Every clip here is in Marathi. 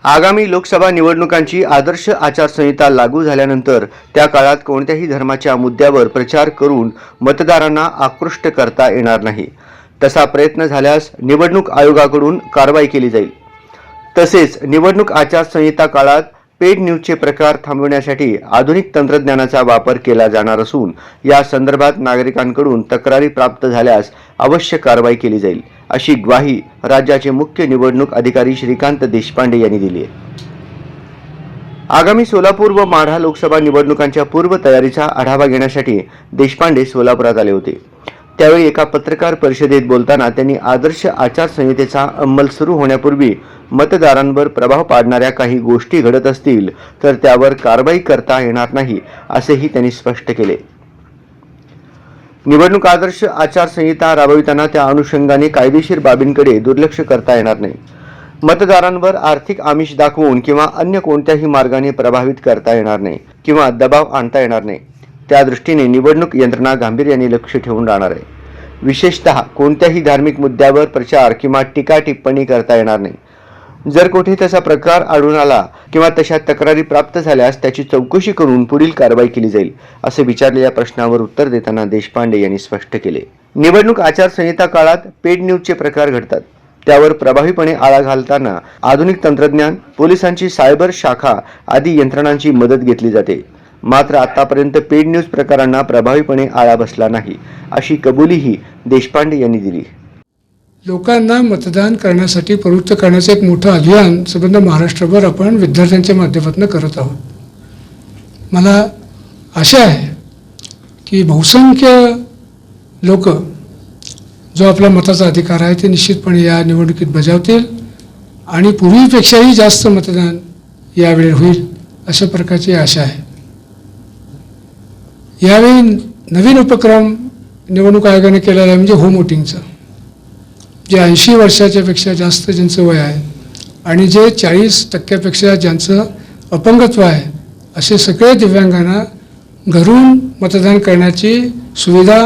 आगामी लोकसभा निवडणुकांची आदर्श आचारसंहिता लागू झाल्यानंतर त्या काळात कोणत्याही धर्माच्या मुद्द्यावर प्रचार करून मतदारांना आकृष्ट करता येणार नाही। तसा प्रयत्न झाल्यास निवडणूक आयोगाकडून कारवाई केली जाईल। तसेच निवडणूक आचारसंहिता काळात पेड न्यूजचे प्रकार थांबवण्यासाठी आधुनिक तंत्रज्ञानाचा वापर केला जाणार असून या संदर्भात नागरिकांकडून तक्रारी प्राप्त झाल्यास अवश्य कारवाई केली जाईल, अशी ग्वाही राज्याचे मुख्य निवडणूक अधिकारी श्रीकांत देशपांडे यांनी दिली आहे। आगामी सोलापूर व माढा लोकसभा निवडणुकांच्या पूर्व तयारीचा आढावा घेण्यासाठी देशपांडे सोलापुरात आले होते। त्यावेळी एका पत्रकार परिषदेत बोलताना त्यांनी आदर्श आचारसंहितेचा अंमल सुरू होण्यापूर्वी मतदारांवर प्रभाव पाडणाऱ्या काही गोष्टी घडत असतील तर त्यावर कारवाई करता येणार नाही, असेही त्यांनी स्पष्ट केले। निवडणूक आदर्श आचारसंहिता राबविताना त्या अनुषंगाने कायदेशीर बाबींकडे दुर्लक्ष करता येणार नाही। मतदारांवर आर्थिक आमिष दाखवून किंवा अन्य कोणत्याही मार्गाने प्रभावित करता येणार नाही किंवा दबाव आणता येणार नाही। त्या दृष्टीने निवडणूक यंत्रणा गांभीर्याने लक्ष ठेवून राहणार आहे। विशेषतः कोणत्याही धार्मिक मुद्द्यावर प्रचार किंवा टीका टिप्पणी करता येणार नाही। जर कुठे तसा प्रकार आढळून आला किंवा तशा तक्रारी प्राप्त झाल्यास त्याची चौकशी करून पुढील कारवाई केली जाईल, असे विचारलेल्या प्रश्नावर उत्तर देताना देशपांडे यांनी स्पष्ट केले। निवडणूक आचारसंहिता काळात पेड न्यूजचे प्रकार घडतात, त्यावर प्रभावीपणे आळा घालताना आधुनिक तंत्रज्ञान, पोलिसांची सायबर शाखा आदी यंत्रणांची मदत घेतली जाते। मात्र आतापर्यंत पेड न्यूज प्रकारांना प्रभावीपणे आळा बसला नाही, अशी कबुलीही देशपांडे यांनी दिली। लोकांना मतदान करण्यासाठी प्रवृत्त करण्याचे एक मोठं अभियान संपूर्ण महाराष्ट्रभर आपण विद्यार्थ्यांच्या माध्यमातून करत आहोत। मला आशा आहे की बहुसंख्य लोक जो आपला मताचा अधिकार आहे ते निश्चितपणे या निवडणुकीत बजावतील आणि पूर्वीपेक्षाही जास्त मतदान यावेळी होईल, अशा प्रकारची आशा आहे। यावेळी नवीन उपक्रम निवडणूक आयोगाने केलेला आहे, म्हणजे होम वोटिंगचा। जे 80 वर्षाच्या पेक्षा जास्त ज्यांचं वय आहे आणि जे 40% ज्यांचं अपंगत्व आहे, असे सगळे दिव्यांगांना घरून मतदान करण्याची सुविधा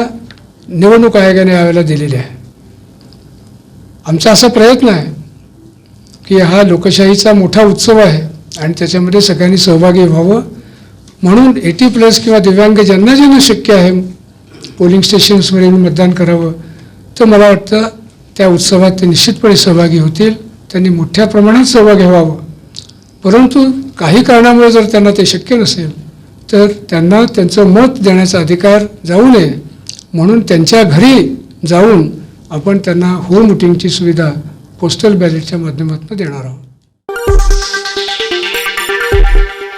निवडणूक आयोगाने यावेळेला दिलेली आहे। आमचा असा प्रयत्न आहे की हा लोकशाहीचा मोठा उत्सव आहे आणि त्याच्यामध्ये सगळ्यांनी सहभागी व्हावं, म्हणून 80+ किंवा दिव्यांग ज्यांना शक्य आहे पोलिंग स्टेशन्समध्ये मतदान करावं, तर मला वाटतं त्या उत्सवात ते निश्चितपणे सहभागी होतील। त्यांनी मोठ्या प्रमाणात सहभागी व्हावं, परंतु काही कारणामुळे जर त्यांना ते शक्य नसेल तर त्यांना त्यांचं मत देण्याचा अधिकार जाऊ नये, म्हणून त्यांच्या घरी जाऊन आपण त्यांना होम वोटिंगची सुविधा पोस्टल बॅलेटच्या माध्यमातून देणार आहोत।